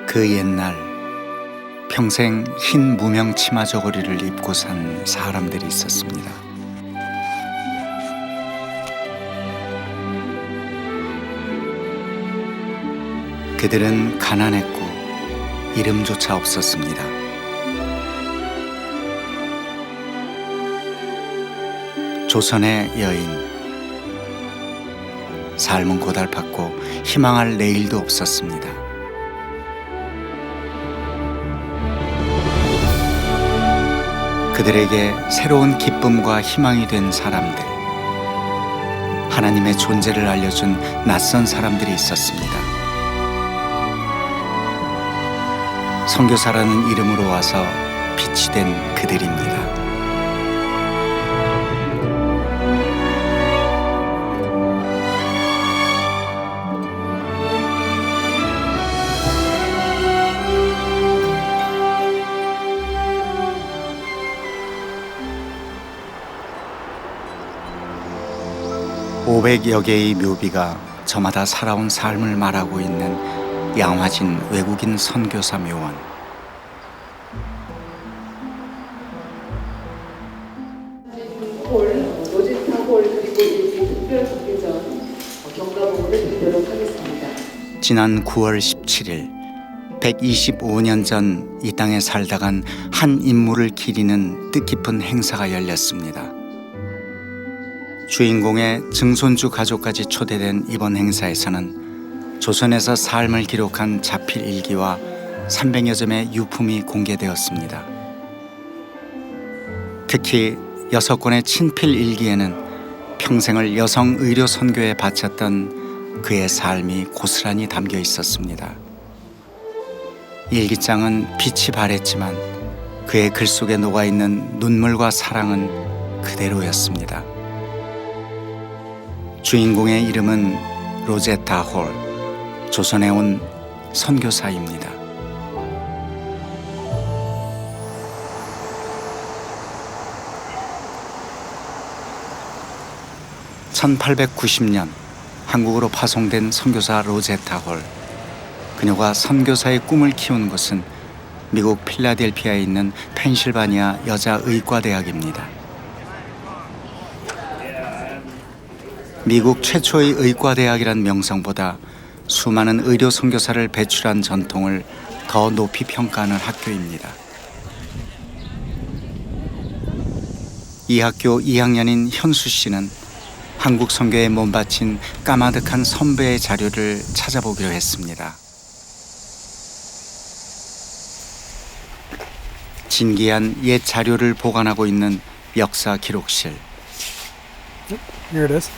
그 옛날 평생 흰 무명 치마 저고리를 입고 산 사람들이 있었습니다. 그들은 가난했고 이름조차 없었습니다. 조선의 여인. 삶은 고달팠고 희망할 내일도 없었습니다. 그들에게 새로운 기쁨과 희망이 된 사람들, 하나님의 존재를 알려준 낯선 사람들이 있었습니다. 선교사라는 이름으로 와서 빛이 된 그들입니다. (500여) 개의 묘비가 저마다 살아온 삶을 말하고 있는 양화진 외국인 선교사 묘원. 로제타 홀 그리고 일부 특별 선교전 경과봉을 드리도록 하겠습니다. 지난 9월 17일 125년 전 이 땅에 살다 간 한 인물을 기리는 뜻깊은 행사가 열렸습니다. 주인공의 증손주 가족까지 초대된 이번 행사에서는 조선에서 삶을 기록한 자필 일기와 300여 점의 유품이 공개되었습니다. 특히 6권의 친필 일기에는 평생을 여성 의료 선교에 바쳤던 그의 삶이 고스란히 담겨 있었습니다. 일기장은 빛이 바랬지만 그의 글 속에 녹아있는 눈물과 사랑은 그대로였습니다. 주인공의 이름은 로제타 홀, 조선에 온 선교사입니다. (1890년) 한국으로 파송된 선교사 로제타 홀. 그녀가 선교사의 꿈을 키운 곳은 미국 필라델피아에 있는 펜실바니아 여자의과대학입니다. 미국 최초의 의과대학이란 명성보다 수많은 의료 선교사를 배출한 전통을 더 높이 평가하는 학교입니다. 이 학교 2학년인 현수 씨는 한국 선교에 몸바친 까마득한 선배의 자료를 찾아보기로 했습니다. 진기한 옛 자료를 보관하고 있는 역사 기록실. Here it is.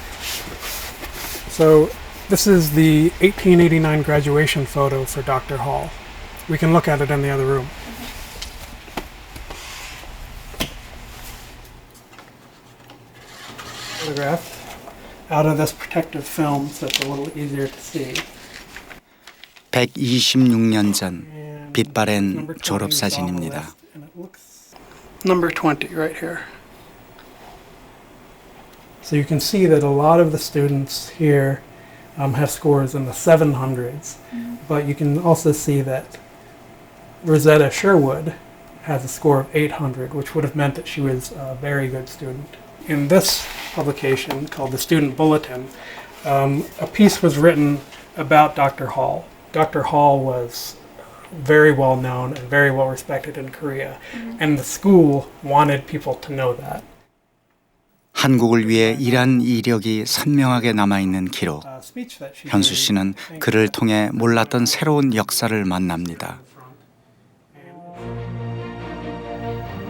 So this is the 1889 graduation photo for Dr. Hall. We can look at it in the other room. Photographed out of this protective film so it's a little easier to see. 126년 전 빛바랜 졸업사진입니다. Number 20 right here. So you can see that a lot of the students here have scores in the 700s, but you can also see that Rosetta Sherwood has a score of 800, which would have meant that she was a very good student. In this publication called the Student Bulletin, a piece was written about Dr. Hall. Dr. Hall was very well known and very well respected in Korea, and the school wanted people to know that. 한국을 위해 일한 이력이 선명하게 남아있는 기록. 현수 씨는 그를 통해 몰랐던 새로운 역사를 만납니다.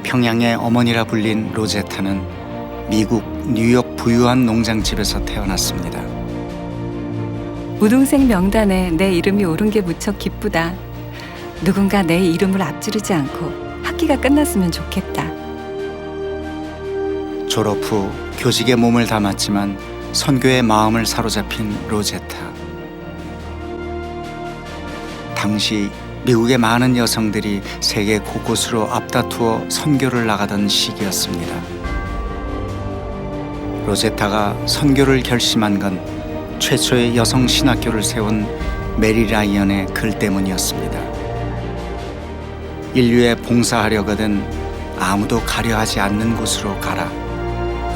평양의 어머니라 불린 로제타는 미국 뉴욕 부유한 농장집에서 태어났습니다. 우등생 명단에 내 이름이 오른 게 무척 기쁘다. 누군가 내 이름을 앞지르지 않고 학기가 끝났으면 좋겠다. 졸업 후 교직에 몸을 담았지만 선교의 마음을 사로잡힌 로제타. 당시 미국의 많은 여성들이 세계 곳곳으로 앞다투어 선교를 나가던 시기였습니다. 로제타가 선교를 결심한 건 최초의 여성 신학교를 세운 메리 라이언의 글 때문이었습니다. 인류에 봉사하려거든 아무도 가려 하지 않는 곳으로 가라.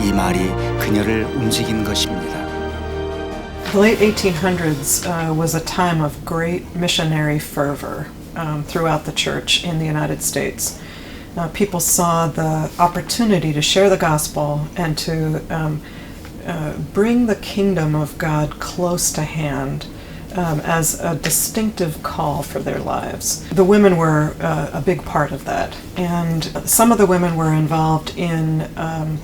이 말이 그녀를 움직인 것입니다. The late 1800s was a time of great missionary fervor throughout the church in the United States. People saw the opportunity to share the gospel and to bring the kingdom of God close to hand as a distinctive call for their lives. The women were a big part of that, and some of the women were involved in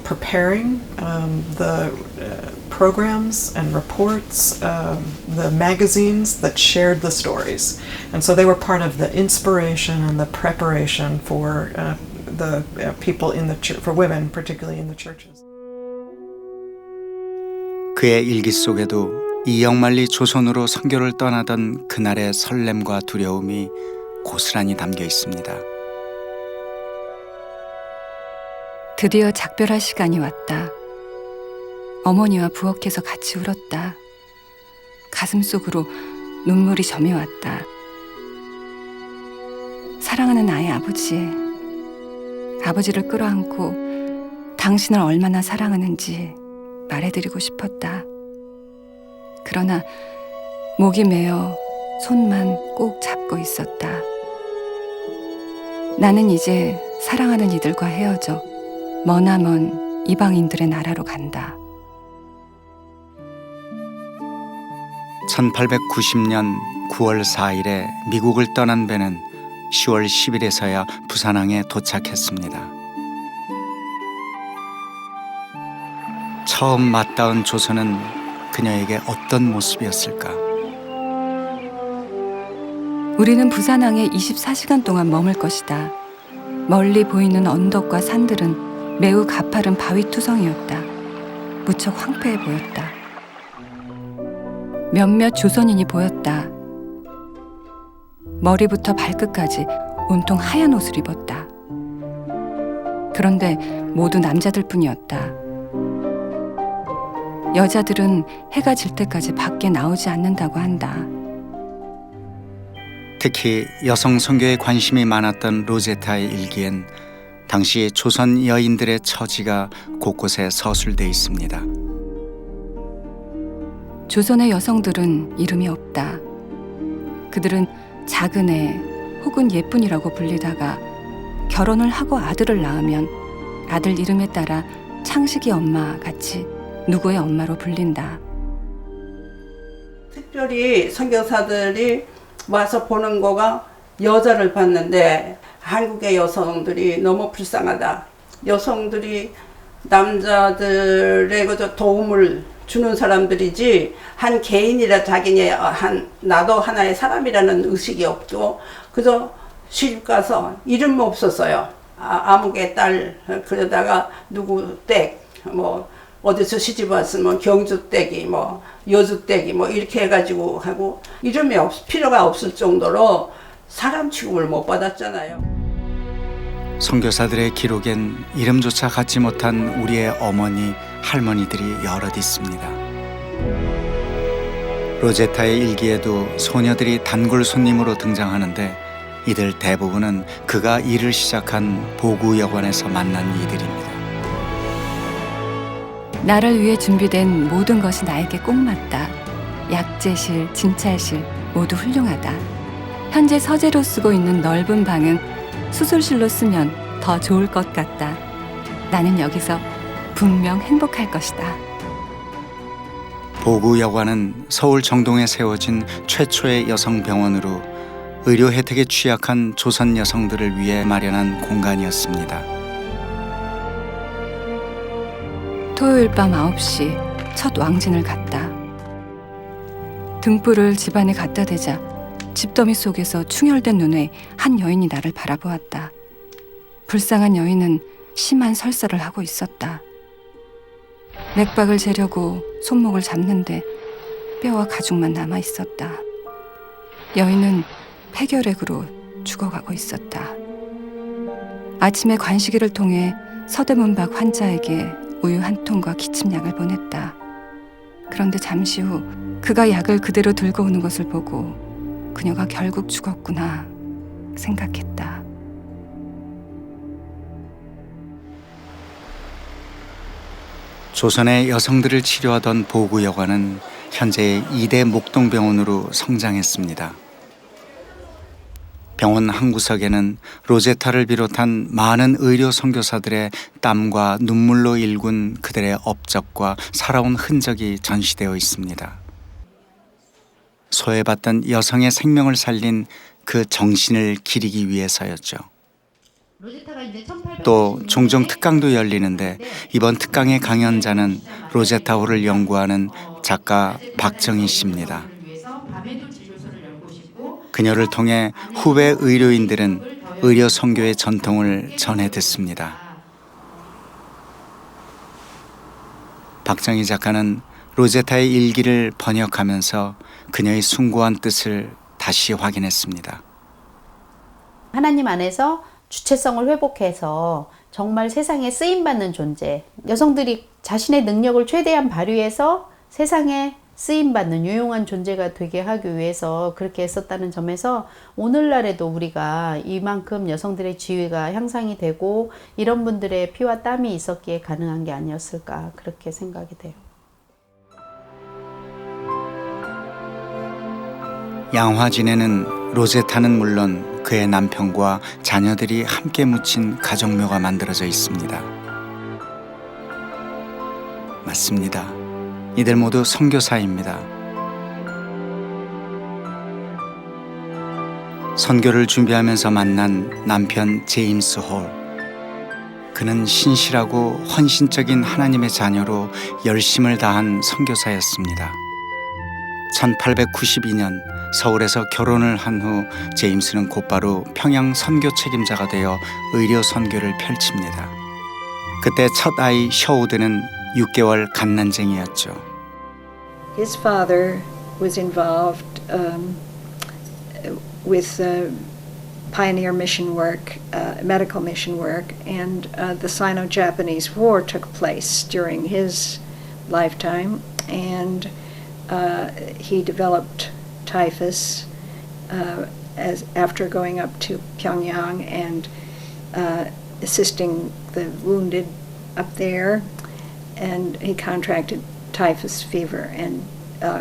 preparing the programs and reports, the magazines that shared the stories. And so they were part of the inspiration and the preparation for the people in the church, for women particularly in the churches. 그의 일기 속에도 이영만리 조선으로 선교를 떠나던 그날의 설렘과 두려움이 고스란히 담겨 있습니다. 드디어 작별할 시간이 왔다. 어머니와 부엌에서 같이 울었다. 가슴 속으로 눈물이 점여왔다. 사랑하는 나의 아버지, 아버지를 끌어안고 당신을 얼마나 사랑하는지 말해드리고 싶었다. 그러나 목이 메어 손만 꼭 잡고 있었다. 나는 이제 사랑하는 이들과 헤어져 머나먼 이방인들의 나라로 간다. 1890년 9월 4일에 미국을 떠난 배는 10월 10일에서야 부산항에 도착했습니다. 처음 맞닿은 조선은 그녀에게 어떤 모습이었을까? 우리는 부산항에 24시간 동안 머물 것이다. 멀리 보이는 언덕과 산들은 매우 가파른 바위투성이었다. 무척 황폐해 보였다. 몇몇 조선인이 보였다. 머리부터 발끝까지 온통 하얀 옷을 입었다. 그런데 모두 남자들 뿐이었다. 여자들은 해가 질 때까지 밖에 나오지 않는다고 한다. 특히 여성 선교에 관심이 많았던 로제타의 일기엔 당시 조선 여인들의 처지가 곳곳에 서술돼 있습니다. 조선의 여성들은 이름이 없다. 그들은 작은 애 혹은 예쁜이라고 불리다가 결혼을 하고 아들을 낳으면 아들 이름에 따라 창식이 엄마 같이 누구의 엄마로 불린다. 특별히 선교사들이 와서 보는 거가 여자를 봤는데 한국의 여성들이 너무 불쌍하다. 여성들이 남자들의 그저 도움을 주는 사람들이지 한 개인이라 자기네 나도 하나의 사람이라는 의식이 없고 그저 시집 가서 이름 없었어요. 아무개 딸 그러다가 누구 댁 뭐 어디서 시집 왔으면 경주 댁이 뭐 여주 댁이 뭐 이렇게 해가지고 하고 이름이 필요가 없을 정도로 사람 취급을 못 받았잖아요. 선교사들의 기록엔 이름조차 갖지 못한 우리의 어머니, 할머니들이 여럿 있습니다. 로제타의 일기에도 소녀들이 단골 손님으로 등장하는데 이들 대부분은 그가 일을 시작한 보구여관에서 만난 이들입니다. 나를 위해 준비된 모든 것이 나에게 꼭 맞다. 약재실, 진찰실 모두 훌륭하다. 현재 서재로 쓰고 있는 넓은 방은 수술실로 쓰면 더 좋을 것 같다. 나는 여기서 분명 행복할 것이다. 보구여관은 서울 정동에 세워진 최초의 여성병원으로 의료 혜택에 취약한 조선 여성들을 위해 마련한 공간이었습니다. 토요일 밤 9시 첫 왕진을 갔다. 등불을 집안에 갖다 대자 집더미 속에서 충혈된 눈에 한 여인이 나를 바라보았다. 불쌍한 여인은 심한 설사를 하고 있었다. 맥박을 재려고 손목을 잡는데 뼈와 가죽만 남아 있었다. 여인은 폐결핵으로 죽어가고 있었다. 아침에 관시기를 통해 서대문 밖 환자에게 우유 한 통과 기침약을 보냈다. 그런데 잠시 후 그가 약을 그대로 들고 오는 것을 보고 그녀가 결국 죽었구나 생각했다. 조선의 여성들을 치료하던 보구여관은 현재의 2대 목동병원으로 성장했습니다. 병원 한 구석에는 로제타를 비롯한 많은 의료 선교사들의 땀과 눈물로 일군 그들의 업적과 살아온 흔적이 전시되어 있습니다. 소외받던 여성의 생명을 살린 그 정신을 기리기 위해서였죠. 또 종종 특강도 열리는데 이번 특강의 강연자는 로제타호를 연구하는 작가 박정희 씨입니다. 그녀를 통해 후배 의료인들은 의료 선교의 전통을 전해 듣습니다. 박정희 작가는 로제타의 일기를 번역하면서 그녀의 숭고한 뜻을 다시 확인했습니다. 하나님 안에서 주체성을 회복해서 정말 세상에 쓰임받는 존재, 여성들이 자신의 능력을 최대한 발휘해서 세상에 쓰임받는 유용한 존재가 되게 하기 위해서 그렇게 했었다는 점에서 오늘날에도 우리가 이만큼 여성들의 지위가 향상이 되고 이런 분들의 피와 땀이 있었기에 가능한 게 아니었을까 그렇게 생각이 돼요. 양화진에는 로제타는 물론 그의 남편과 자녀들이 함께 묻힌 가정묘가 만들어져 있습니다. 맞습니다. 이들 모두 선교사입니다. 선교를 준비하면서 만난 남편 제임스 홀. 그는 신실하고 헌신적인 하나님의 자녀로 열심을 다한 선교사였습니다. 1892년 서울에서 결혼을 한 후 제임스는 곧바로 평양 선교 책임자가 되어 의료 선교를 펼칩니다. 그때 첫 아이 셔우드는 6개월 갓난쟁이였죠. His father was involved with pioneer mission work, medical mission work, and the Sino-Japanese War took place during his lifetime, and he developed typhus as after going up to Pyongyang and assisting the wounded up there, and he contracted typhus fever and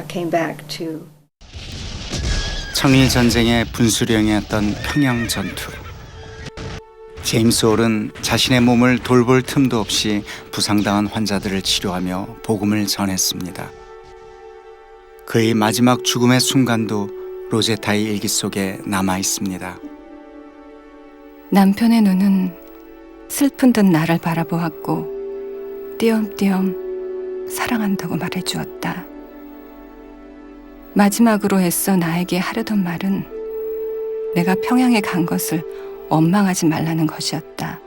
came back to. 청일 전쟁의 분수령이었던 평양 전투. 제임스 홀은 자신의 몸을 돌볼 틈도 없이 부상당한 환자들을 치료하며 복음을 전했습니다. 그의 마지막 죽음의 순간도 로제타의 일기 속에 남아 있습니다. 남편의 눈은 슬픈 듯 나를 바라보았고 띄엄띄엄 사랑한다고 말해주었다. 마지막으로 애써 나에게 하려던 말은 내가 평양에 간 것을 원망하지 말라는 것이었다.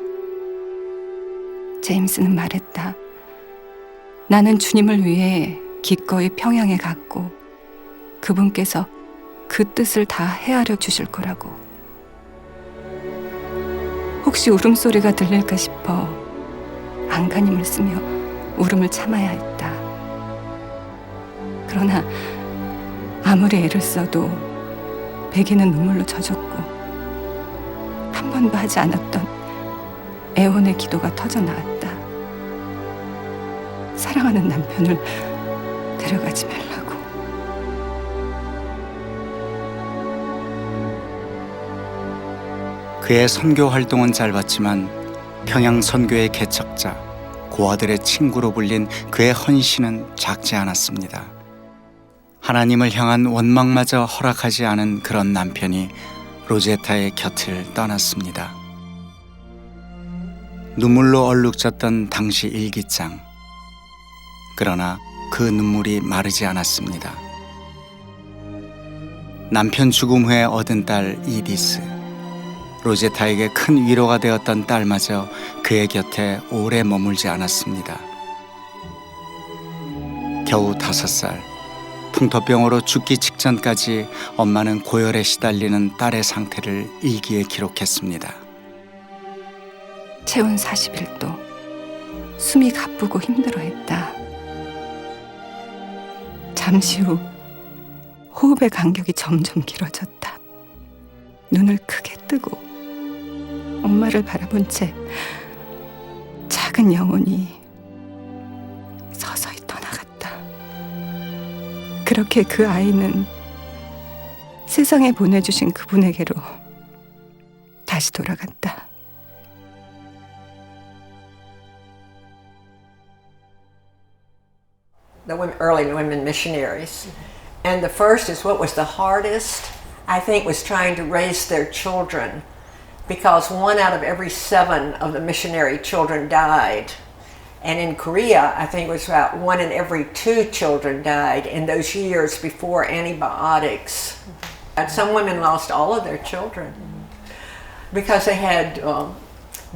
제임스는 말했다. 나는 주님을 위해 기꺼이 평양에 갔고 그분께서 그 뜻을 다 헤아려 주실 거라고. 혹시 울음소리가 들릴까 싶어 안간힘을 쓰며 울음을 참아야 했다. 그러나 아무리 애를 써도 베개는 눈물로 젖었고 한 번도 하지 않았던 애원의 기도가 터져 나왔다. 사랑하는 남편을 데려가지 말라고. 그의 선교 활동은 짧았지만 평양 선교의 개척자, 고아들의 친구로 불린 그의 헌신은 작지 않았습니다. 하나님을 향한 원망마저 허락하지 않은 그런 남편이 로제타의 곁을 떠났습니다. 눈물로 얼룩졌던 당시 일기장. 그러나 그 눈물이 마르지 않았습니다. 남편 죽음 후에 얻은 딸 이디스. 로제타에게 큰 위로가 되었던 딸마저 그의 곁에 오래 머물지 않았습니다. 겨우 5살, 풍토병으로 죽기 직전까지 엄마는 고열에 시달리는 딸의 상태를 일기에 기록했습니다. 체온 41도, 숨이 가쁘고 힘들어했다. 잠시 후 호흡의 간격이 점점 길어졌다. 눈을 크게 뜨고 엄마를 바라본 채 작은 영혼이 그렇게 그 아이는 세상에 보내주신 그분에게로 다시 돌아갔다. Early women missionaries. And the first is what was the hardest, I think, was trying to raise their children, because 1 out of every 7 of the missionary children died. And in Korea, I think it was about 1 in every 2 children died in those years before antibiotics. And some women lost all of their children because they had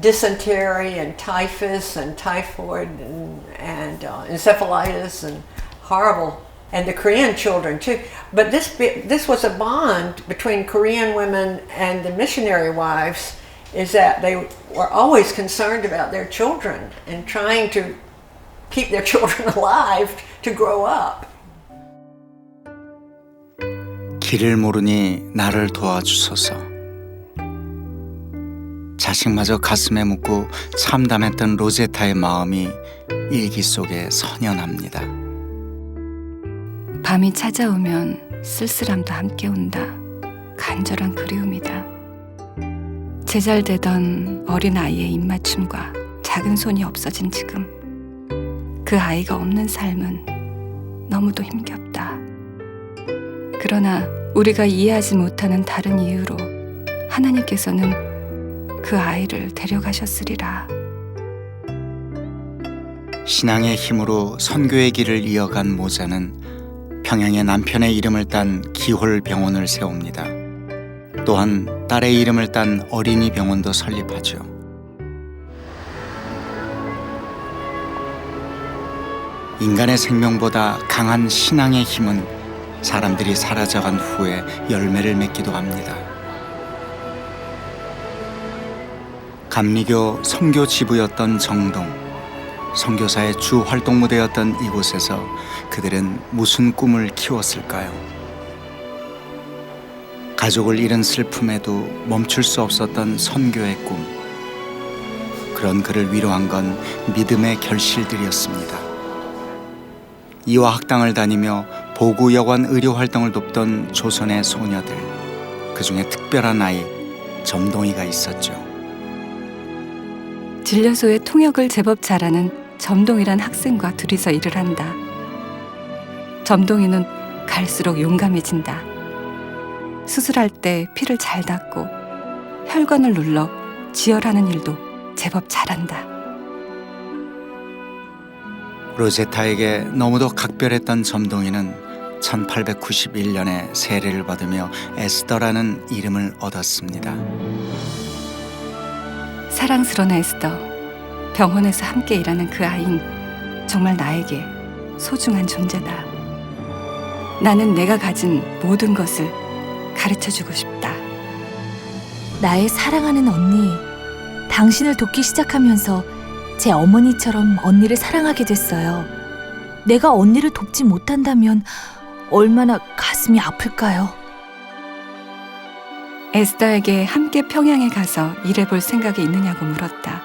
dysentery and typhus and typhoid and encephalitis and horrible, and the Korean children too. But this was a bond between Korean women and the missionary wives, is that they were always concerned about their children and trying to keep their children alive to grow up. 길을 모르니 나를 도와주소서. 자식마저 가슴에 묻고 참담했던 로제타의 마음이 일기 속에 선연합니다. 밤이 찾아오면 쓸쓸함도 함께 온다. 간절한 그리움이다. 제잘되던 어린 아이의 입맞춤과 작은 손이 없어진 지금, 그 아이가 없는 삶은 너무도 힘겹다. 그러나 우리가 이해하지 못하는 다른 이유로 하나님께서는 그 아이를 데려가셨으리라. 신앙의 힘으로 선교의 길을 이어간 모자는 평양에 남편의 이름을 딴 기홀병원을 세웁니다. 또한 딸의 이름을 딴 어린이 병원도 설립하죠. 인간의 생명보다 강한 신앙의 힘은 사람들이 사라져간 후에 열매를 맺기도 합니다. 감리교 선교 지부였던 정동, 선교사의 주 활동 무대였던 이곳에서 그들은 무슨 꿈을 키웠을까요? 가족을 잃은 슬픔에도 멈출 수 없었던 선교의 꿈. 그런 그를 위로한 건 믿음의 결실들이었습니다. 이화 학당을 다니며 보구 여관 의료 활동을 돕던 조선의 소녀들, 그 중에 특별한 아이 점동이가 있었죠. 진료소의 통역을 제법 잘하는 점동이란 학생과 둘이서 일을 한다. 점동이는 갈수록 용감해진다. 수술할 때 피를 잘 닦고 혈관을 눌러 지혈하는 일도 제법 잘한다. 로제타에게 너무도 각별했던 점동이는 1891년에 세례를 받으며 에스더라는 이름을 얻었습니다. 사랑스러운 에스더, 병원에서 함께 일하는 그 아이는 정말 나에게 소중한 존재다. 나는 내가 가진 모든 것을 가르쳐주고 싶다. 나의 사랑하는 언니, 당신을 돕기 시작하면서 제 어머니처럼 언니를 사랑하게 됐어요. 내가 언니를 돕지 못한다면 얼마나 가슴이 아플까요? 에스더에게 함께 평양에 가서 일해볼 생각이 있느냐고 물었다.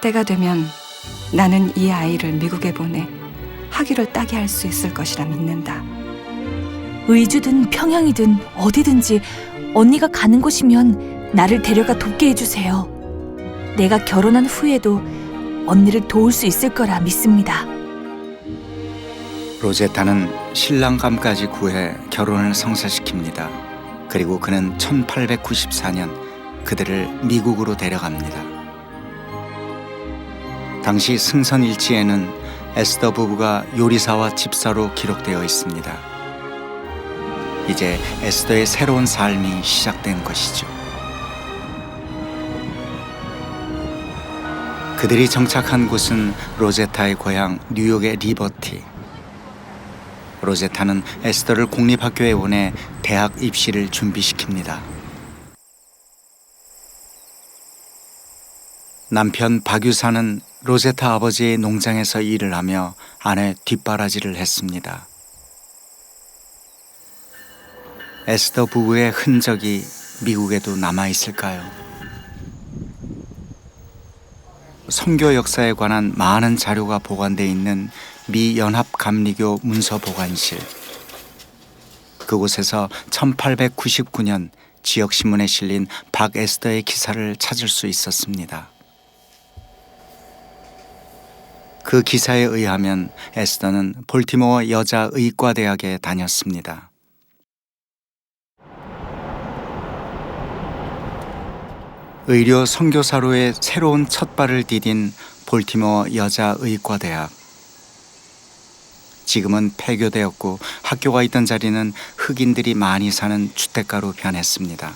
때가 되면 나는 이 아이를 미국에 보내 학위를 따게 할 수 있을 것이라 믿는다. 의주든 평양이든 어디든지 언니가 가는 곳이면 나를 데려가 돕게 해주세요. 내가 결혼한 후에도 언니를 도울 수 있을 거라 믿습니다. 로제타는 신랑감까지 구해 결혼을 성사시킵니다. 그리고 그는 1894년 그들을 미국으로 데려갑니다. 당시 승선 일지에는 에스더 부부가 요리사와 집사로 기록되어 있습니다. 이제 에스더의 새로운 삶이 시작된 것이죠. 그들이 정착한 곳은 로제타의 고향 뉴욕의 리버티. 로제타는 에스더를 공립학교에 보내 대학 입시를 준비시킵니다. 남편 박유사는 로제타 아버지의 농장에서 일을 하며 아내 뒷바라지를 했습니다. 에스더 부부의 흔적이 미국에도 남아있을까요? 선교 역사에 관한 많은 자료가 보관되어 있는 미 연합감리교 문서보관실. 그곳에서 1899년 지역신문에 실린 박에스더의 기사를 찾을 수 있었습니다. 그 기사에 의하면 에스더는 볼티모어 여자의과대학에 다녔습니다. 의료 선교사로의 새로운 첫발을 디딘 볼티모어 여자의과대학. 지금은 폐교되었고 학교가 있던 자리는 흑인들이 많이 사는 주택가로 변했습니다.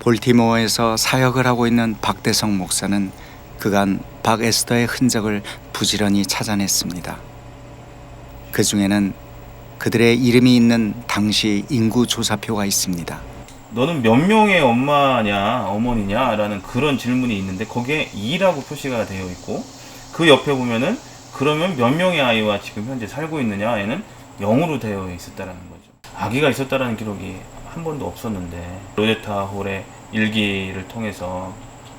볼티모어에서 사역을 하고 있는 박대성 목사는 그간 박에스더의 흔적을 부지런히 찾아냈습니다. 그 중에는 그들의 이름이 있는 당시 인구 조사표가 있습니다. 너는 몇 명의 엄마냐 어머니냐 라는 그런 질문이 있는데 거기에 2라고 표시가 되어 있고 그 옆에 보면은 그러면 몇 명의 아이와 지금 현재 살고 있느냐에는 0으로 되어 있었다라는 거죠. 아기가 있었다라는 기록이 한 번도 없었는데 로제타 홀의 일기를 통해서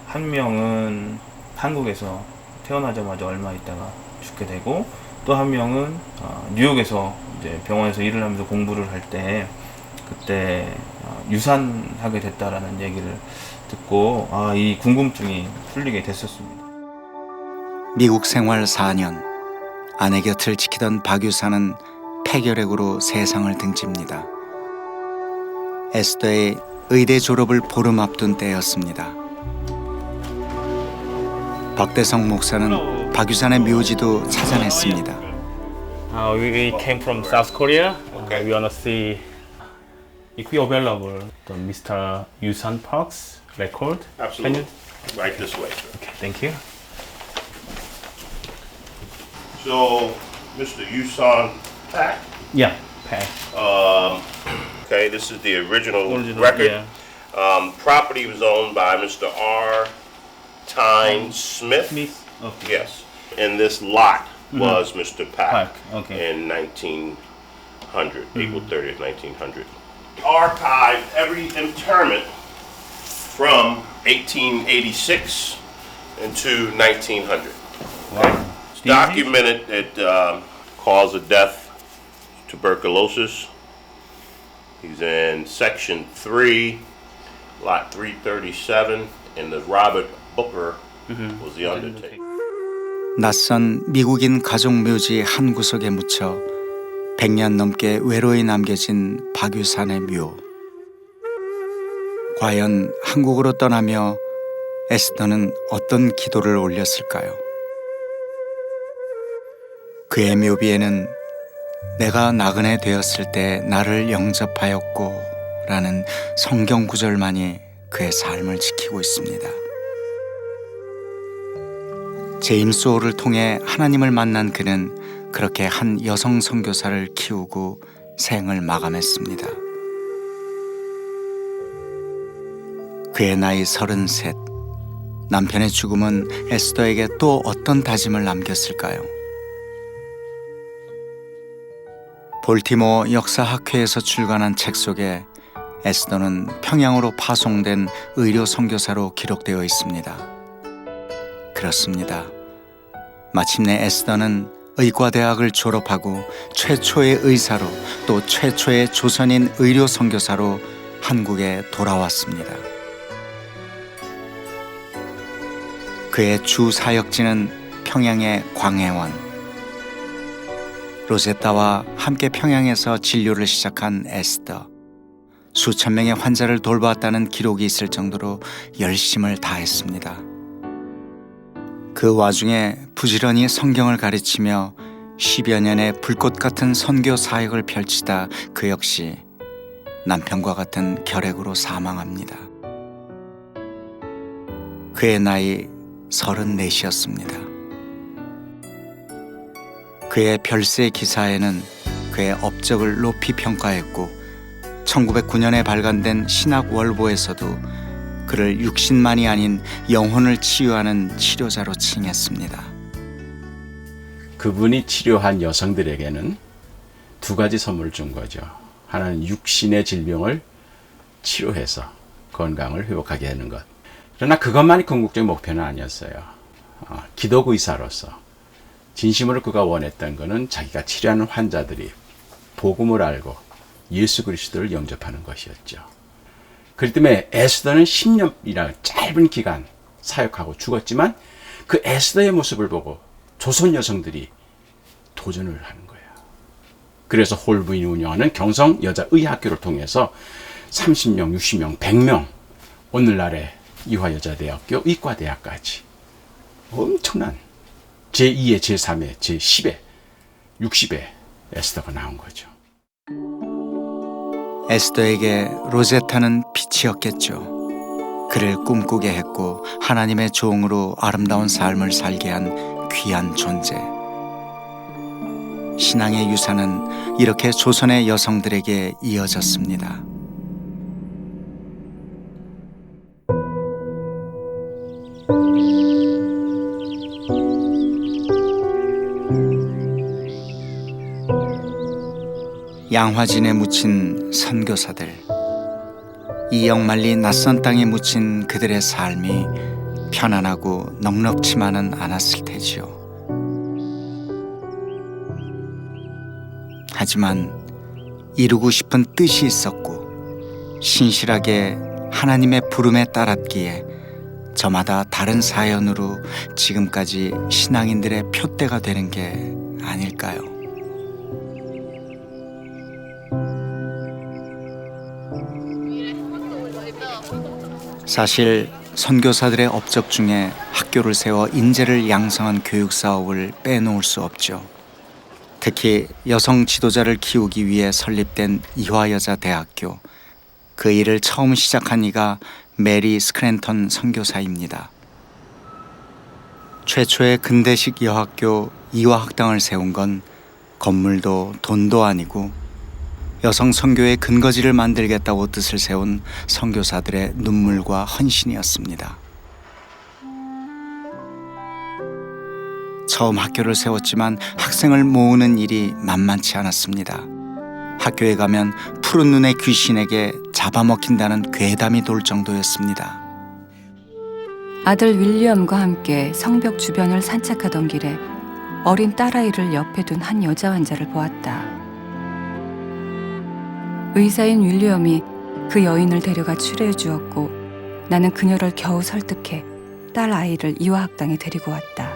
한 명은 한국에서 태어나자마자 얼마 있다가 죽게 되고 또 한 명은 뉴욕에서 이제 병원에서 일을 하면서 공부를 할 때 그때 유산하게 됐다라는 얘기를 듣고 이 궁금증이 풀리게 됐었습니다. 미국 생활 4년, 아내 곁을 지키던 박유사는 폐결핵으로 세상을 등집니다. 에스더의 의대 졸업을 보름 앞둔 때였습니다. 박대성 목사는 박유산의 묘지도 찾아냈습니다. We came from South Korea. We wanna see if we available the Mr. Yusan Park's record. Absolutely. Right this way, sir. Okay, thank you. So, Mr. Yusan Pak. Yeah, Pak. Okay, this is the original record. Yeah. Property was owned by Mr. R. Tyne Smith. Okay. Yes. And this lot was Mr. Pak Pak, okay. in 1900, April 30th, 1900. Archived every interment from 1886 into 1900. Wow. It's documented that cause of death, tuberculosis. He's in section 3, lot 337, and the Robert Booker was the undertaker. 낯선 미국인 가족 묘지 한 구석에 묻혀 100년 넘게 외로이 남겨진 박유산의 묘. 과연 한국으로 떠나며 에스더는 어떤 기도를 올렸을까요? 그의 묘비에는 내가 나그네 되었을 때 나를 영접하였고 라는 성경 구절만이 그의 삶을 지키고 있습니다. 제임스 호를 통해 하나님을 만난 그는 그렇게 한 여성 선교사를 키우고 생을 마감했습니다. 그의 나이 33. 남편의 죽음은 에스더에게 또 어떤 다짐을 남겼을까요? 볼티모어 역사학회에서 출간한 책 속에 에스더는 평양으로 파송된 의료 선교사로 기록되어 있습니다. 그렇습니다. 마침내 에스더는 의과대학을 졸업하고 최초의 의사로 또 최초의 조선인 의료 선교사로 한국에 돌아왔습니다. 그의 주 사역지는 평양의 광해원. 로제타와 함께 평양에서 진료를 시작한 에스더. 수천 명의 환자를 돌보았다는 기록이 있을 정도로 열심을 다했습니다. 그 와중에 부지런히 성경을 가르치며 10여 년의 불꽃 같은 선교 사역을 펼치다 그 역시 남편과 같은 결핵으로 사망합니다. 그의 나이 34이었습니다. 그의 별세 기사에는 그의 업적을 높이 평가했고 1909년에 발간된 신학월보에서도 그를 육신만이 아닌 영혼을 치유하는 치료자로 칭했습니다. 그분이 치료한 여성들에게는 두 가지 선물을 준 거죠. 하나는 육신의 질병을 치료해서 건강을 회복하게 하는 것. 그러나 그것만이 궁극적인 목표는 아니었어요. 기독의사로서 진심으로 그가 원했던 것은 자기가 치료하는 환자들이 복음을 알고 예수 그리스도를 영접하는 것이었죠. 그렇기 때문에 에스더는 10년이라는 짧은 기간 사역하고 죽었지만 그 에스더의 모습을 보고 조선 여성들이 도전을 하는 거예요. 그래서 홀부인이 운영하는 경성 여자의학교를 통해서 30명, 60명, 100명, 오늘날의 이화여자대학교 의과대학까지 엄청난 제2회, 제3회, 제10회, 60회 에스더가 나온 거죠. 에스더에게 로제타는 빛이었겠죠. 그를 꿈꾸게 했고 하나님의 종으로 아름다운 삶을 살게 한 귀한 존재. 신앙의 유산은 이렇게 조선의 여성들에게 이어졌습니다. 양화진에 묻힌 선교사들, 이역만리 낯선 땅에 묻힌 그들의 삶이 편안하고 넉넉지만은 않았을 테지요. 하지만 이루고 싶은 뜻이 있었고 신실하게 하나님의 부름에 따랐기에 저마다 다른 사연으로 지금까지 신앙인들의 표대가 되는 게 아닐까요? 사실 선교사들의 업적 중에 학교를 세워 인재를 양성한 교육 사업을 빼놓을 수 없죠. 특히 여성 지도자를 키우기 위해 설립된 이화여자대학교, 그 일을 처음 시작한 이가 메리 스크랜턴 선교사입니다. 최초의 근대식 여학교 이화학당을 세운 건 건물도 돈도 아니고 여성 선교의 근거지를 만들겠다고 뜻을 세운 선교사들의 눈물과 헌신이었습니다. 처음 학교를 세웠지만 학생을 모으는 일이 만만치 않았습니다. 학교에 가면 푸른 눈의 귀신에게 잡아먹힌다는 괴담이 돌 정도였습니다. 아들 윌리엄과 함께 성벽 주변을 산책하던 길에 어린 딸아이를 옆에 둔 한 여자 환자를 보았다. 의사인 윌리엄이 그 여인을 데려가 치료해 주었고 나는 그녀를 겨우 설득해 딸 아이를 이화학당에 데리고 왔다.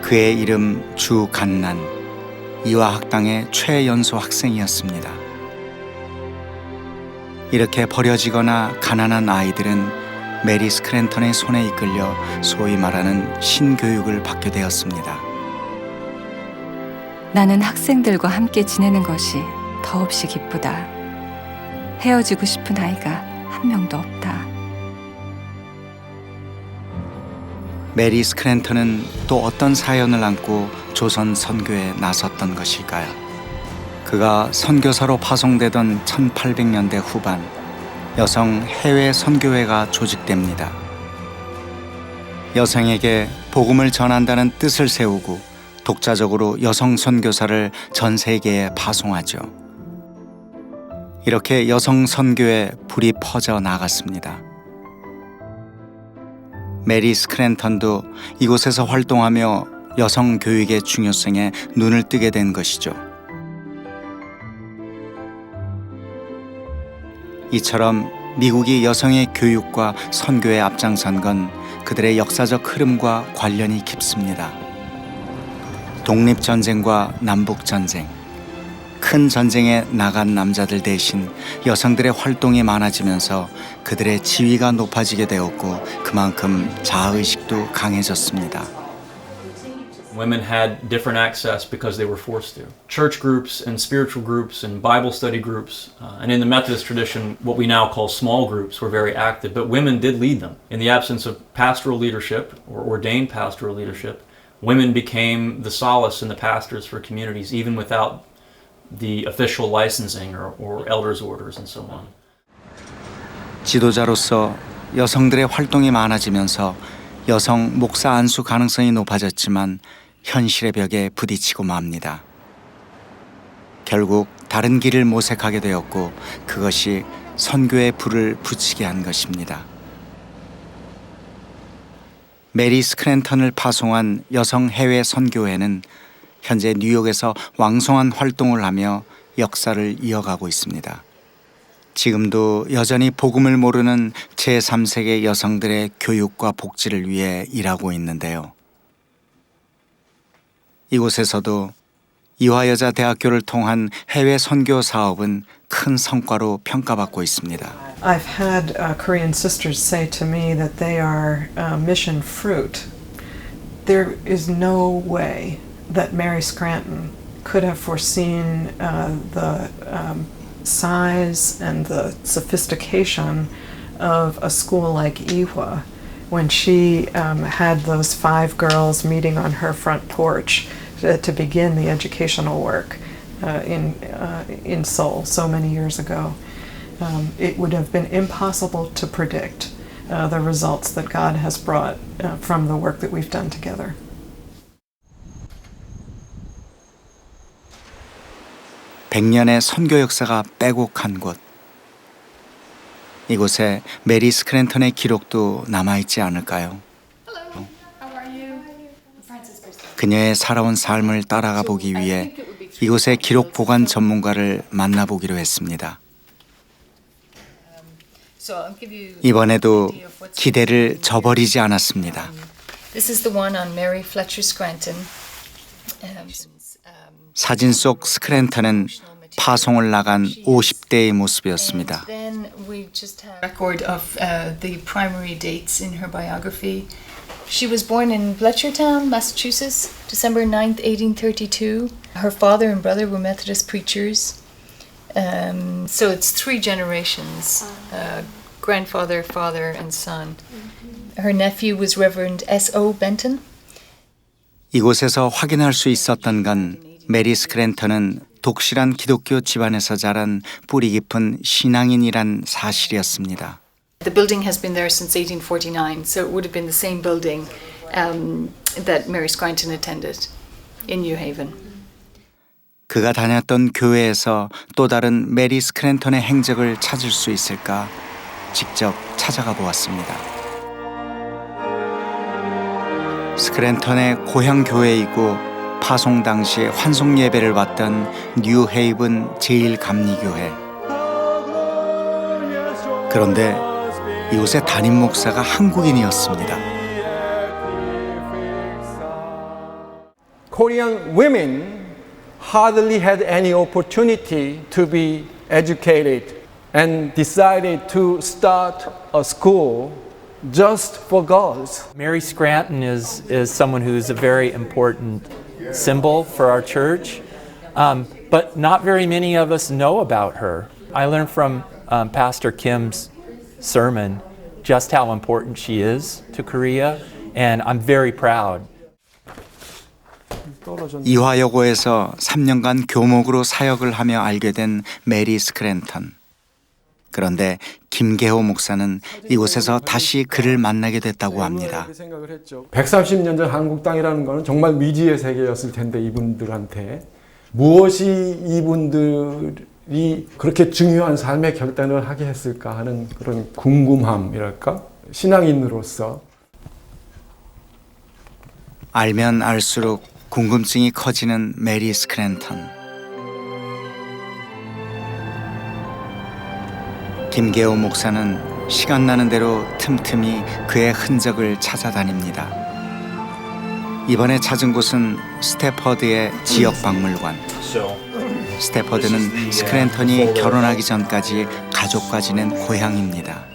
그의 이름 주간난, 이화학당의 최연소 학생이었습니다. 이렇게 버려지거나 가난한 아이들은 메리 스크랜턴의 손에 이끌려 소위 말하는 신교육을 받게 되었습니다. 나는 학생들과 함께 지내는 것이 더없이 기쁘다. 헤어지고 싶은 아이가 한 명도 없다. 메리 스크랜턴은 또 어떤 사연을 안고 조선 선교에 나섰던 것일까요? 그가 선교사로 파송되던 1800년대 후반, 여성 해외 선교회가 조직됩니다. 여성에게 복음을 전한다는 뜻을 세우고 독자적으로 여성 선교사를 전 세계에 파송하죠. 이렇게 여성 선교에 불이 퍼져 나갔습니다. 메리 스크랜턴도 이곳에서 활동하며 여성 교육의 중요성에 눈을 뜨게 된 것이죠. 이처럼 미국이 여성의 교육과 선교에 앞장선 건 그들의 역사적 흐름과 관련이 깊습니다. 독립전쟁과 남북전쟁, 큰 전쟁에 나간 남자들 대신 여성들의 활동이 많아지면서 그들의 지위가 높아지게 되었고 그만큼 자아의식도 강해졌습니다. Women had different access because they were forced to. Church groups and spiritual groups and Bible study groups, and in the Methodist tradition, what we now call small groups were very active, but women did lead them. In the absence of pastoral leadership or ordained pastoral leadership, women became the solace and the pastors for communities, even without the official licensing or elders' orders and so on. 지도자로서 여성들의 활동이 많아지면서 여성 목사 안수 가능성이 높아졌지만 현실의 벽에 부딪히고 맙니다. 결국 다른 길을 모색하게 되었고 그것이 선교의 불을 붙이게 한 것입니다. 메리 스크랜턴을 파송한 여성 해외 선교회는 현재 뉴욕에서 왕성한 활동을 하며 역사를 이어가고 있습니다. 지금도 여전히 복음을 모르는 제3세계 여성들의 교육과 복지를 위해 일하고 있는데요. 이곳에서도 이화여자대학교를 통한 해외 선교 사업은 큰 성과로 평가받고 있습니다. I've had Korean sisters say to me that they are mission fruit. There is no way that Mary Scranton could have foreseen the size and the sophistication of a school like Ewha when she had those 5 girls meeting on her front porch to begin the educational work in Seoul so many years ago. It would have been impossible to predict the results that God has brought from the work that we've done together. 백년의 선교 역사가 빼곡한 곳. 이곳에 메리 스크랜턴의 기록도 남아있지 않을까요? 그녀의 살아온 삶을 따라가 보기 위해 이곳의 기록 보관 전문가를 만나보기로 했습니다. 이번에도 기대를 저버리지 않았습니다. This is the one on Mary Fletcher Scranton. 사진 속 스크랜턴은 파송을 나간 50대의 모습이었습니다. Then we just have a record of the primary dates in her biography. She was born in Fletchertown, Massachusetts, December 9th, 1832. Her father and brother were Methodist preachers. So it's 3 generations, grandfather, father, and son. Her nephew was Reverend S.O. Benton. 이곳에서 확인할 수 있었던 건 메리 스크랜턴은 독실한 기독교 집안에서 자란 뿌리 깊은 신앙인이란 사실이었습니다. The building has been there since 1849, so it would have been the same building that Mary Scranton attended in New Haven. 그가 다녔던 교회에서 또 다른 메리 스크랜턴의 행적을 찾을 수 있을까 직접 찾아가 보았습니다. 스크랜턴의 고향 교회이고 파송 당시 환송 예배를 받던 뉴 헤이븐 제1감리교회. 그런데 이곳의 담임 목사가 한국인이었습니다. Korean women hardly had any opportunity to be educated and decided to start a school just for girls. Mary Scranton is someone who's a very important symbol for our church, but not very many of us know about her. I learned from Pastor Kim's sermon just how important she is to Korea, and I'm very proud. 이화여고에서 3년간 교목으로 사역을 하며 알게 된 메리 스크랜턴. 그런데 김계호 목사는 이곳에서 다시 그를 만나게 됐다고 합니다. 130년 전 한국 땅이라는 것은 정말 미지의 세계였을 텐데 이분들한테 무엇이 이분들이 그렇게 중요한 삶의 결단을 하게 했을까 하는 그런 궁금함이랄까? 신앙인으로서 알면 알수록 궁금증이 커지는 메리 스크랜턴. 김계호 목사는 시간 나는 대로 틈틈이 그의 흔적을 찾아다닙니다. 이번에 찾은 곳은 스태퍼드의 지역 박물관. 스태퍼드는 스크랜턴이 결혼하기 전까지 가족과 지낸 고향입니다.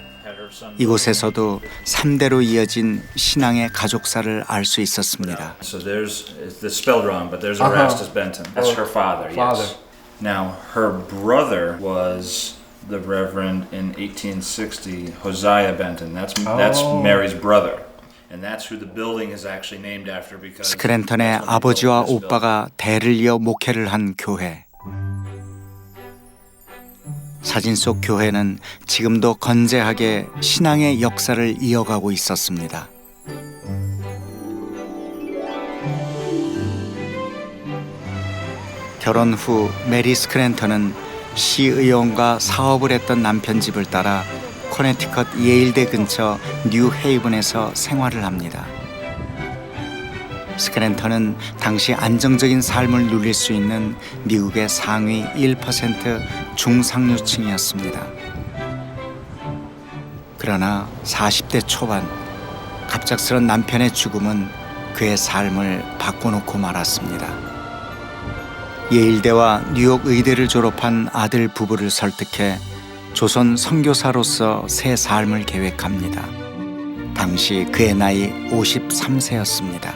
이곳에서도 3대로 이어진 신앙의 가족사를 알 수 있었습니다. So there's the spelled wrong, but there's Erastus Benton. That's her father. Yes. Now her brother was the Reverend in 1860, Hosea Benton. That's Mary's brother, and that's who the building is actually named after because. 스크랜턴의 아버지와 오빠가 대를 이어 목회를 한 교회. 사진 속 교회는 지금도 건재하게 신앙의 역사를 이어가고 있었습니다. 결혼 후 메리 스크랜턴은 시의원과 사업을 했던 남편 집을 따라 커네티컷 예일대 근처 뉴 헤이븐에서 생활을 합니다. 스크랜턴은 당시 안정적인 삶을 누릴 수 있는 미국의 상위 1% 중상류층이었습니다. 그러나 40대 초반 갑작스런 남편의 죽음은 그의 삶을 바꿔놓고 말았습니다. 예일대와 뉴욕 의대를 졸업한 아들 부부를 설득해 조선 선교사로서 새 삶을 계획합니다. 당시 그의 나이 53세였습니다.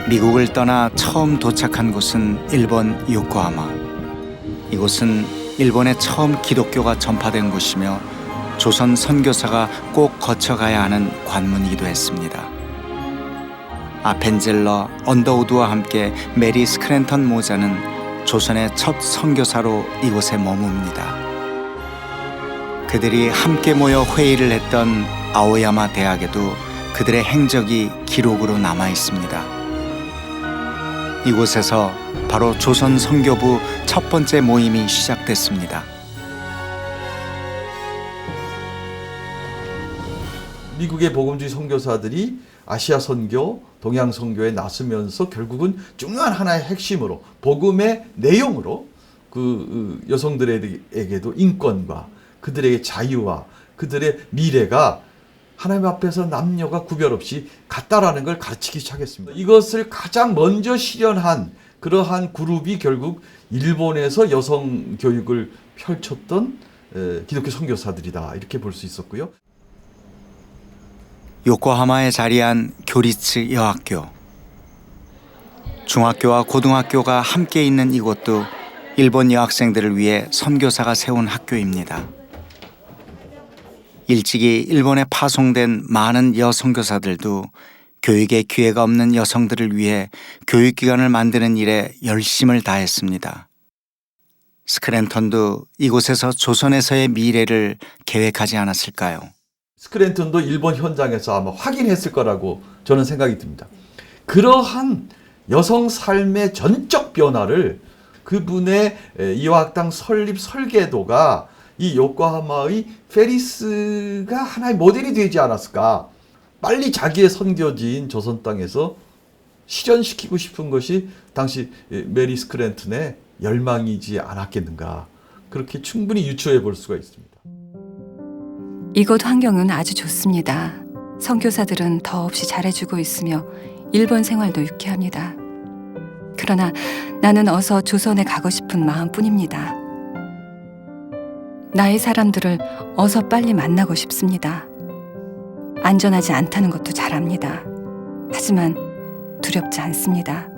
미국을 떠나 처음 도착한 곳은 일본 요코하마. 이곳은 일본에 처음 기독교가 전파된 곳이며 조선 선교사가 꼭 거쳐가야 하는 관문이기도 했습니다. 아펜젤러 언더우드와 함께 메리 스크랜턴 모자는 조선의 첫 선교사로 이곳에 머뭅니다. 그들이 함께 모여 회의를 했던 아오야마 대학에도 그들의 행적이 기록으로 남아 있습니다. 이곳에서 바로 조선 선교부 첫 번째 모임이 시작됐습니다. 미국의 복음주의 선교사들이 아시아 선교, 동양 선교에 나서면서 결국은 중요한 하나의 핵심으로 복음의 내용으로 그 여성들에게도 인권과 그들에게 자유와 그들의 미래가 하나님 앞에서 남녀가 구별 없이 같다라는 걸 가르치기 시작했습니다. 이것을 가장 먼저 실현한 그러한 그룹이 결국 일본에서 여성 교육을 펼쳤던 기독교 선교사들이다 이렇게 볼 수 있었고요. 요코하마에 자리한 교리츠 여학교. 중학교와 고등학교가 함께 있는 이곳도 일본 여학생들을 위해 선교사가 세운 학교입니다. 일찍이 일본에 파송된 많은 여선교사들도 교육의 기회가 없는 여성들을 위해 교육기관을 만드는 일에 열심을 다했습니다. 스크랜턴도 이곳에서 조선에서의 미래를 계획하지 않았을까요? 스크랜턴도 일본 현장에서 아마 확인했을 거라고 저는 생각이 듭니다. 그러한 여성 삶의 전적 변화를 그분의 이화학당 설립 설계도가 이 요코하마의 페리스가 하나의 모델이 되지 않았을까. 빨리 자기의 선교지인 조선 땅에서 실현시키고 싶은 것이 당시 메리 스크랜턴의 열망이지 않았겠는가. 그렇게 충분히 유추해 볼 수가 있습니다. 이곳 환경은 아주 좋습니다. 선교사들은 더없이 잘해주고 있으며 일본 생활도 유쾌합니다. 그러나 나는 어서 조선에 가고 싶은 마음뿐입니다. 나의 사람들을 어서 빨리 만나고 싶습니다. 안전하지 않다는 것도 잘 압니다. 하지만 두렵지 않습니다.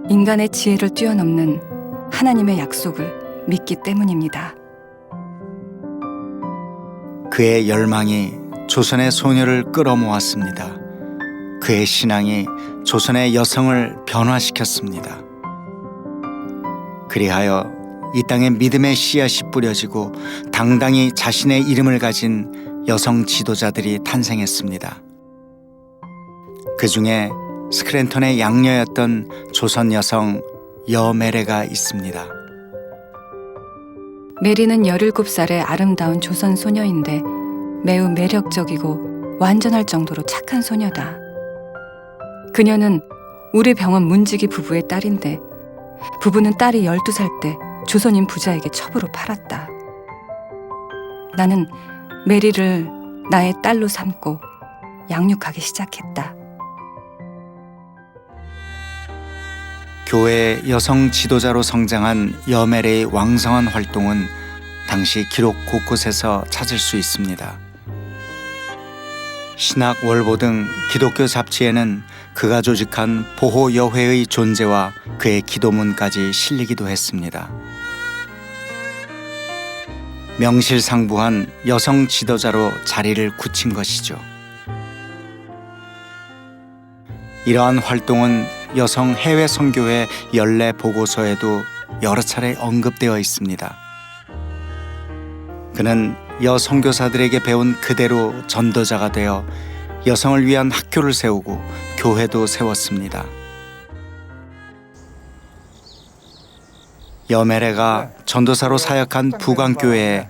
인간의 지혜를 뛰어넘는 하나님의 약속을 믿기 때문입니다. 그의 열망이 조선의 소녀를 끌어모았습니다. 그의 신앙이 조선의 여성을 변화시켰습니다. 그리하여 이 땅에 믿음의 씨앗이 뿌려지고 당당히 자신의 이름을 가진 여성 지도자들이 탄생했습니다. 그 중에 스크랜턴의 양녀였던 조선 여성 여메레가 있습니다. 메리는 17살의 아름다운 조선 소녀인데 매우 매력적이고 완전할 정도로 착한 소녀다. 그녀는 우리 병원 문지기 부부의 딸인데 부부는 딸이 12살 때 조선인 부자에게 첩으로 팔았다. 나는 메리를 나의 딸로 삼고 양육하기 시작했다. 교회의 여성 지도자로 성장한 여메레의 왕성한 활동은 당시 기록 곳곳에서 찾을 수 있습니다. 신학 월보 등 기독교 잡지에는 그가 조직한 보호여회의 존재와 그의 기도문까지 실리기도 했습니다. 명실상부한 여성 지도자로 자리를 굳힌 것이죠. 이러한 활동은 여성 해외 선교회 연례 보고서에도 여러 차례 언급되어 있습니다. 그는 여선교사들에게 배운 그대로 전도자가 되어 여성을 위한 학교를 세우고 교회도 세웠습니다. 여메레가 전도사로 사역한 부강교회에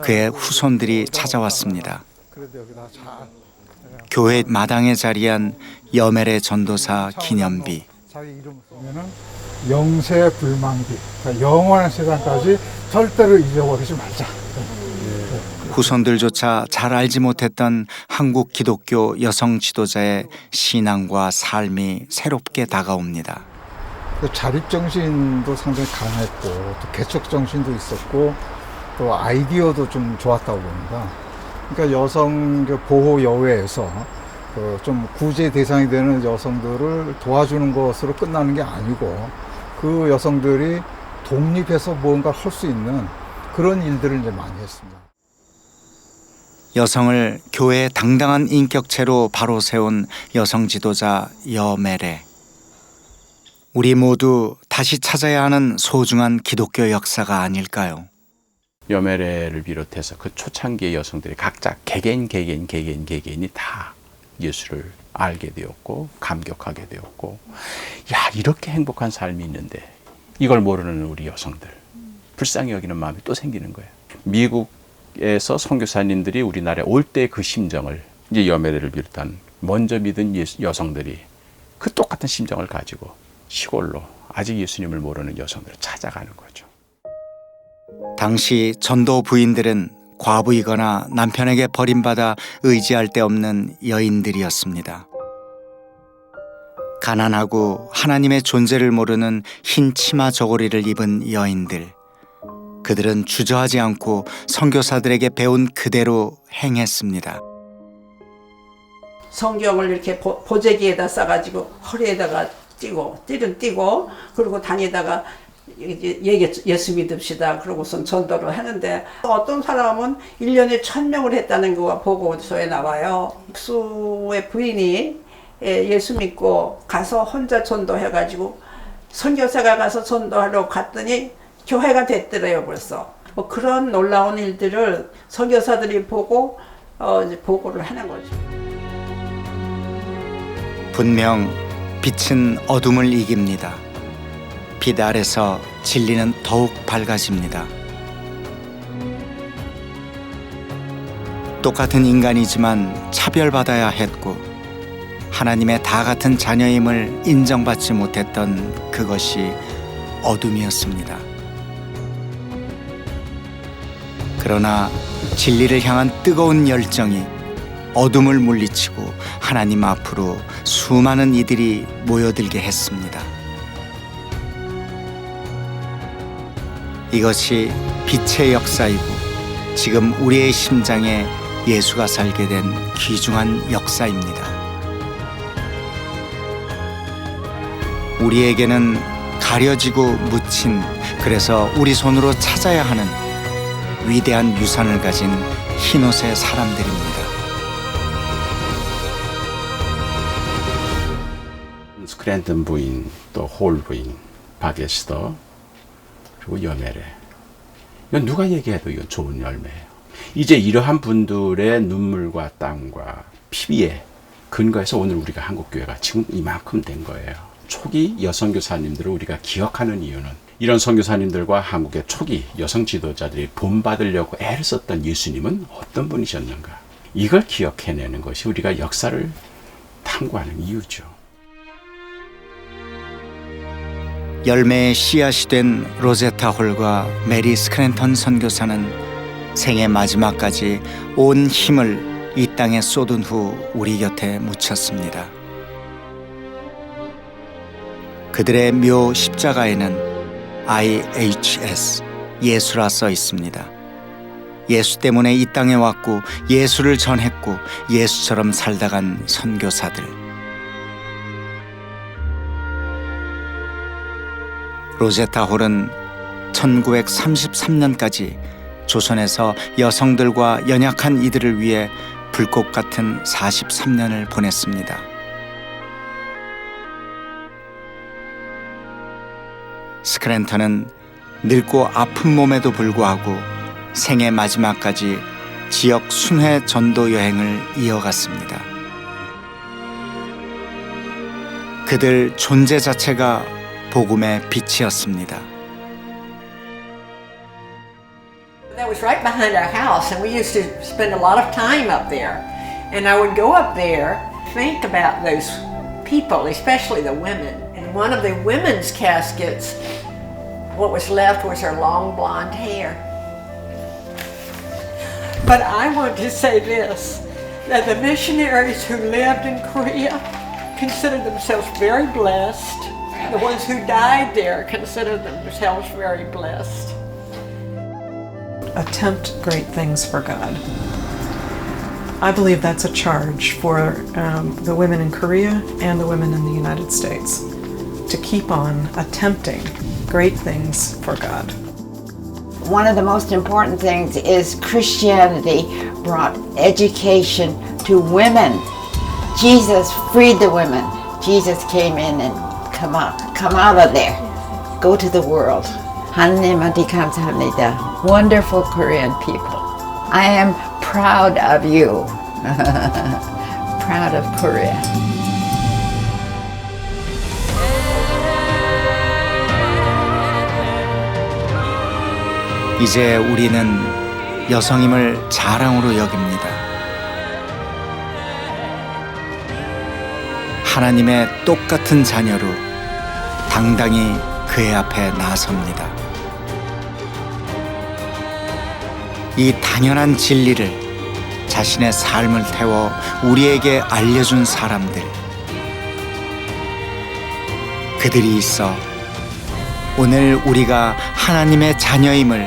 그의 후손들이 찾아왔습니다. 그래도 여기다 잘 교회 마당에 자리한 여멜의 전도사 기념비. 자기 이름 보면은 영세 불망비, 그러니까 영원한 세상까지 절대로 잊어버리지 말자. 후손들조차 잘 알지 못했던 한국 기독교 여성 지도자의 신앙과 삶이 새롭게 다가옵니다. 자립정신도 상당히 강했고 또 개척정신도 있었고 또 아이디어도 좀 좋았다고 봅니다. 그러니까 여성 보호 여회에서 좀 구제 대상이 되는 여성들을 도와주는 것으로 끝나는 게 아니고 그 여성들이 독립해서 무언가를 할 수 있는 그런 일들을 이제 많이 했습니다. 여성을 교회의 당당한 인격체로 바로 세운 여성 지도자 여멜의 우리 모두 다시 찾아야 하는 소중한 기독교 역사가 아닐까요? 여멜의 비롯해서 그 초창기의 여성들이 각자 개개인이 다 예수를 알게 되었고 감격하게 되었고, 야, 이렇게 행복한 삶이 있는데 이걸 모르는 우리 여성들 불쌍히 여기는 마음이 또 생기는 거예요. 미국에서 선교사님들이 우리나라에 올 때 그 심정을 이제 여멜을 비롯한 먼저 믿은 여성들이 그 똑같은 심정을 가지고 시골로 아직 예수님을 모르는 여성들을 찾아가는 거죠. 당시 전도 부인들은 과부이거나 남편에게 버림받아 의지할 데 없는 여인들이었습니다. 가난하고 하나님의 존재를 모르는 흰 치마 저고리를 입은 여인들. 그들은 주저하지 않고 선교사들에게 배운 그대로 행했습니다. 성경을 이렇게 보재기에다 싸가지고 허리에다가 띠는 띠고 그리고 다니다가 예수 믿읍시다 그러고선 전도를 하는데, 어떤 사람은 1년에 1000명을 했다는 거가 보고서에 나와요. 국수의 부인이 예수 믿고 가서 혼자 전도해가지고 선교사가 가서 전도하러 갔더니 교회가 됐더래요. 벌써 뭐 그런 놀라운 일들을 선교사들이 보고 이제 보고를 하는 거죠. 분명 빛은 어둠을 이깁니다. 빛 아래서 진리는 더욱 밝아집니다. 똑같은 인간이지만 차별받아야 했고 하나님의 다 같은 자녀임을 인정받지 못했던 그것이 어둠이었습니다. 그러나 진리를 향한 뜨거운 열정이 어둠을 물리치고 하나님 앞으로 수많은 이들이 모여들게 했습니다. 이것이 빛의 역사이고 지금 우리의 심장에 예수가 살게 된 귀중한 역사입니다. 우리에게는 가려지고 묻힌, 그래서 우리 손으로 찾아야 하는 위대한 유산을 가진 흰옷의 사람들입니다. 스크랜턴 부인, 또 홀 부인, 바게스터, 그리고 여멜에. 이건 누가 얘기해도 이건 좋은 열매예요. 이제 이러한 분들의 눈물과 땀과 피비에 근거해서 오늘 우리가 한국교회가 지금 이만큼 된 거예요. 초기 여성 교사님들을 우리가 기억하는 이유는 이런 선교사님들과 한국의 초기 여성 지도자들이 본받으려고 애를 썼던 예수님은 어떤 분이셨는가, 이걸 기억해내는 것이 우리가 역사를 탐구하는 이유죠. 열매의 씨앗이 된 로제타 홀과 메리 스크랜턴 선교사는 생애 마지막까지 온 힘을 이 땅에 쏟은 후 우리 곁에 묻혔습니다. 그들의 묘 십자가에는 IHS, 예수라 써 있습니다. 예수 때문에 이 땅에 왔고 예수를 전했고 예수처럼 살다간 선교사들. 로제타 홀은 1933년까지 조선에서 여성들과 연약한 이들을 위해 불꽃 같은 43년을 보냈습니다. 스크랜턴은 늙고 아픈 몸에도 불구하고 생애 마지막까지 지역 순회 전도 여행을 이어갔습니다. 그들 존재 자체가 복음의 빛이었습니다. That was right behind our house, and we used to spend a lot of time up there. And I would go up there, think about those people, especially the women. And one of the women's caskets, what was left was her long blonde hair. But I want to say this, that the missionaries who lived in Korea considered themselves very blessed. The ones who died there considered themselves very blessed. Attempt great things for God. I believe that's a charge for the women in Korea and the women in the United States to keep on attempting great things for God. One of the most important things is Christianity brought education to women. Jesus freed the women. Jesus came in and come out of there. Go to the world. 하나님한테 감사합니다. Wonderful Korean people. I am proud of you. Proud of Korea. 이제 우리는 여성임을 자랑으로 여깁니다. 하나님의 똑같은 자녀로 당당히 그의 앞에 나섭니다. 이 당연한 진리를 자신의 삶을 태워 우리에게 알려준 사람들, 그들이 있어 오늘 우리가 하나님의 자녀임을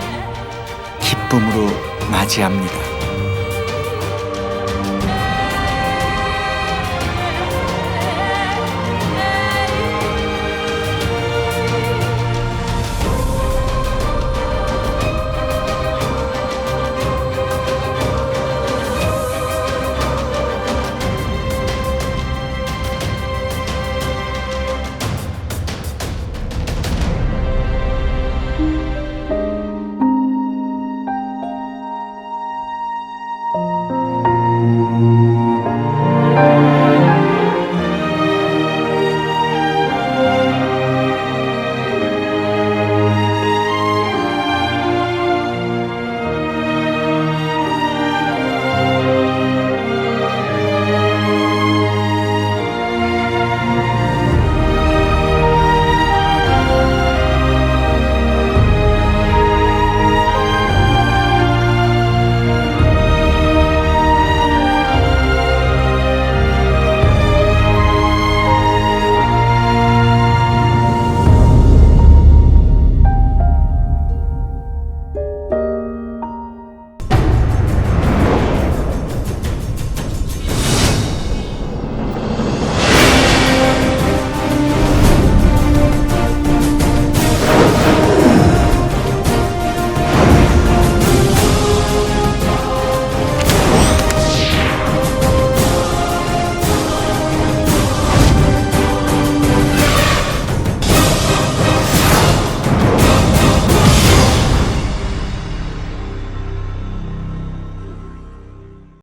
기쁨으로 맞이합니다.